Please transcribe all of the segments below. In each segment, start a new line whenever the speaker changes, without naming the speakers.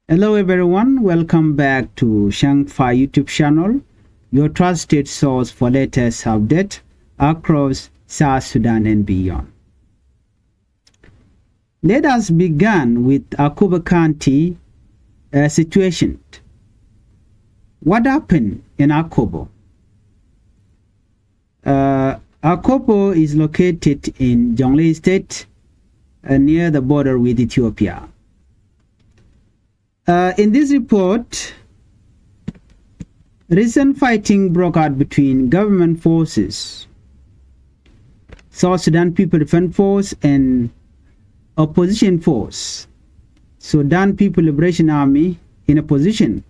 Hello everyone, welcome back to Changfied YouTube channel, your trusted source for latest updates across South Sudan and beyond. Let us begin with Akobo County situation. What happened in Akobo? Akobo is located in Jonglei State near the border with Ethiopia. In this report, recent fighting broke out between government forces, South Sudan People Defense Force, and opposition force, Sudan People Liberation Army, in opposition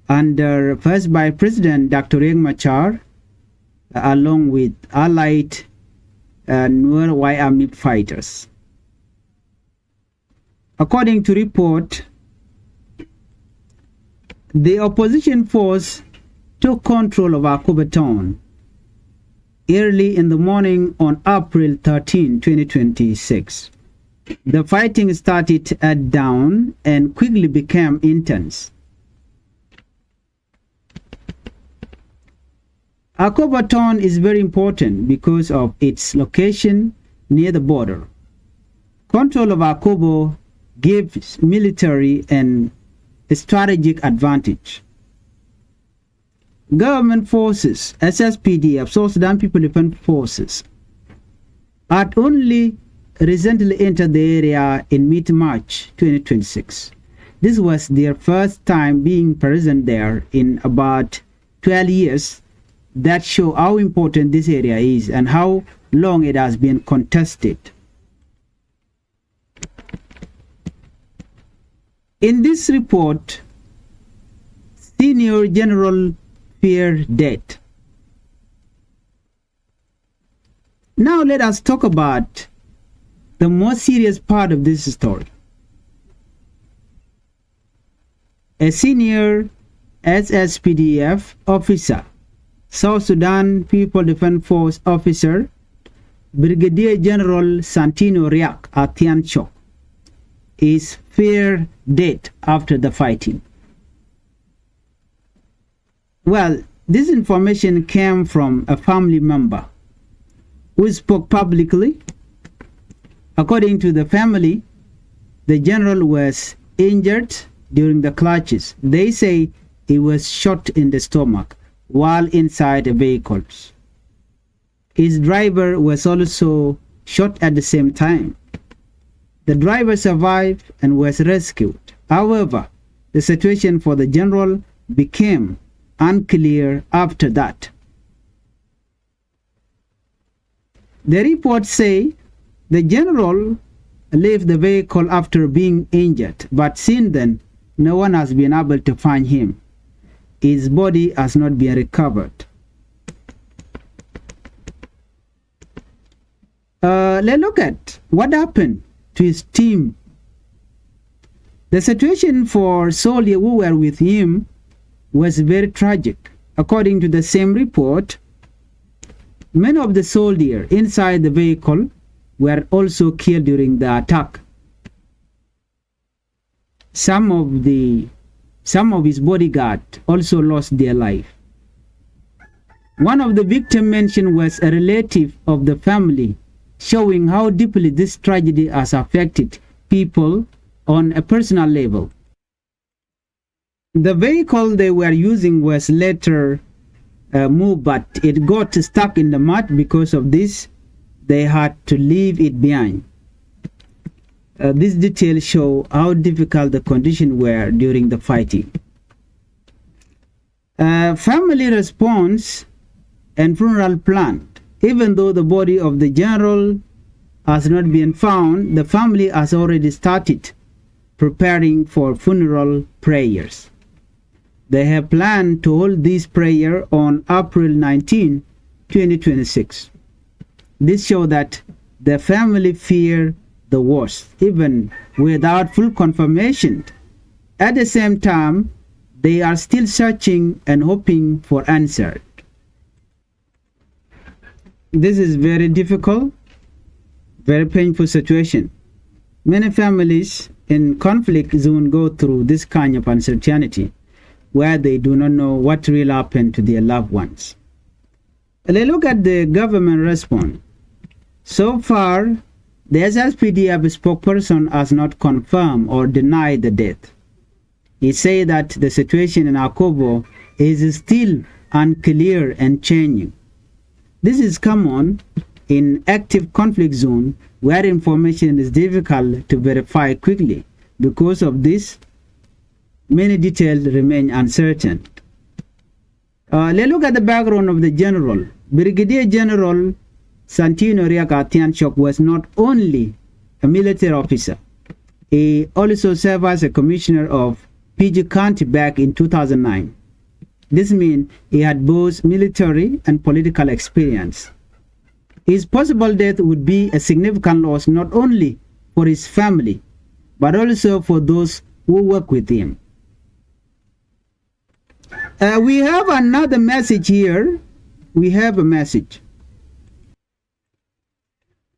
under first by President Dr. Riek Machar, along with allied Nuer Y Army fighters. According to report, the opposition force took control of Akobo town early in the morning on April 13, 2026. The fighting started at dawn and quickly became intense. Akobo town is very important because of its location near the border. Control of Akobo gives military and a strategic advantage. Government forces, SSPDF, South Sudan People Defense Forces, had only recently entered the area in mid-March 2026. This was their first time being present there in about 12 years. That show how important this area is and how long it has been contested. In this report, Senior General feared death. Now let us talk about the most serious part of this story. A senior SSPDF officer, South Sudan People Defense Force officer, Brigadier General Santino Riak Atiancho, is feared death after the fighting. Well, this information came from a family member who spoke publicly. According to the family, the general was injured during the clashes. They say he was shot in the stomach while inside the vehicles. His driver was also shot at the same time. The driver survived and was rescued. However, the situation for the general became unclear after that. The reports say the general left the vehicle after being injured, but since then, no one has been able to find him. His body has not been recovered. Let's look at what happened to his team. The situation for soldiers who were with him was very tragic. According to the same report, many of the soldiers inside the vehicle were also killed during the attack. Some of his bodyguards also lost their life. One of the victims mentioned was a relative of the family, showing how deeply this tragedy has affected people on a personal level. The vehicle they were using was later moved, but it got stuck in the mud. Because of this, they had to leave it behind. These details show how difficult the conditions were during the fighting. Family response and funeral planned. Even though the body of the general has not been found, the family has already started preparing for funeral prayers. They have planned to hold this prayer on April 19, 2026. This shows that the family fear the worst, even without full confirmation. At the same time, they are still searching and hoping for answers. This is very difficult, very painful situation. Many families in conflict zone go through this kind of uncertainty where they do not know what will happen to their loved ones. Let's look at the government response. So far, the SSPDF spokesperson has not confirmed or denied the death. He said that the situation in Akobo is still unclear and changing. This is common in active conflict zone where information is difficult to verify quickly. Because of this, many details remain uncertain. Let's look at the background of the general. Brigadier General Santino Riakatianchok was not only a military officer, he also served as a commissioner of PG County back in 2009. This means he had both military and political experience. His possible death would be a significant loss not only for his family, but also for those who work with him. We have another message here. We have a message.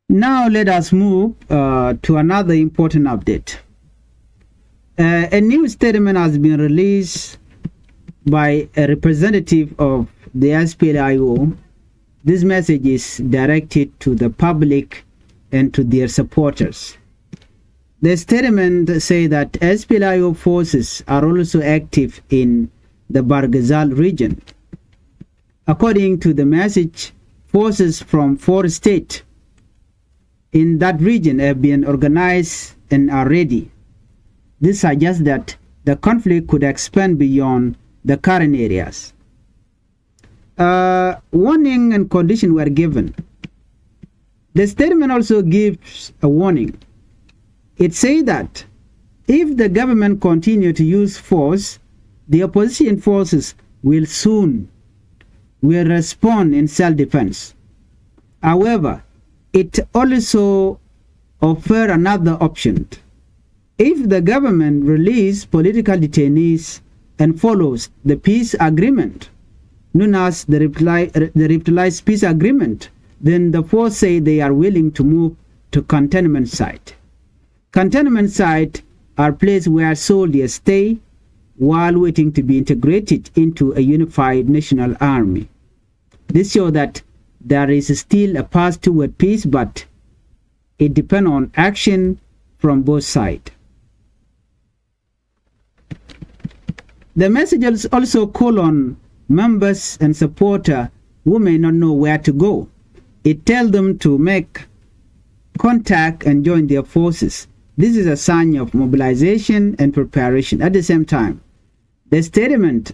Now let us move to another important update. A new statement has been released by a representative of the SPLIO. This message is directed to the public and to their supporters. The statement says that SPLIO forces are also active in the Barghazal region. According to the message, forces from 4 states in that region have been organized and are ready. This suggests that the conflict could expand beyond the current areas. Warning and conditions were given. The statement also gives a warning. It says that if the government continue to use force, the opposition forces will respond in self-defense. However, it also offers another option. If the government releases political detainees and follows the peace agreement, known as the revitalized peace agreement, then the force say they are willing to move to containment site. Containment sites are places where soldiers stay while waiting to be integrated into a unified national army. This shows that there is still a path toward peace, but it depends on action from both sides. The messages also call on members and supporters who may not know where to go. It tells them to make contact and join their forces. This is a sign of mobilization and preparation. At the same time, the statement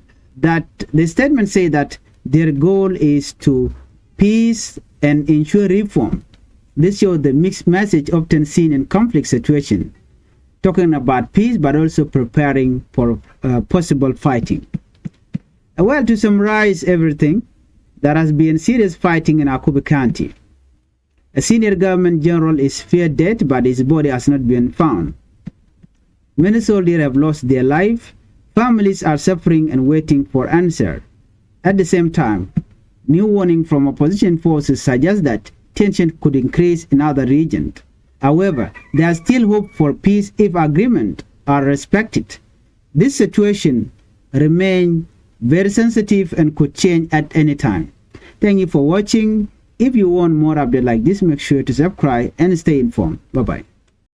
says that their goal is to peace and ensure reform. This shows the mixed message often seen in conflict situations, talking about peace but also preparing for possible fighting. Well, to summarize everything, there has been serious fighting in Akobo County. A senior government general is feared dead, but his body has not been found. Many soldiers have lost their life. Families are suffering and waiting for answer. At the same time, new warning from opposition forces suggest that tension could increase in other regions. However, there is still hope for peace if agreements are respected. This situation remains very sensitive and could change at any time. Thank you for watching. If you want more updates like this, make sure to subscribe and stay informed. Bye-bye.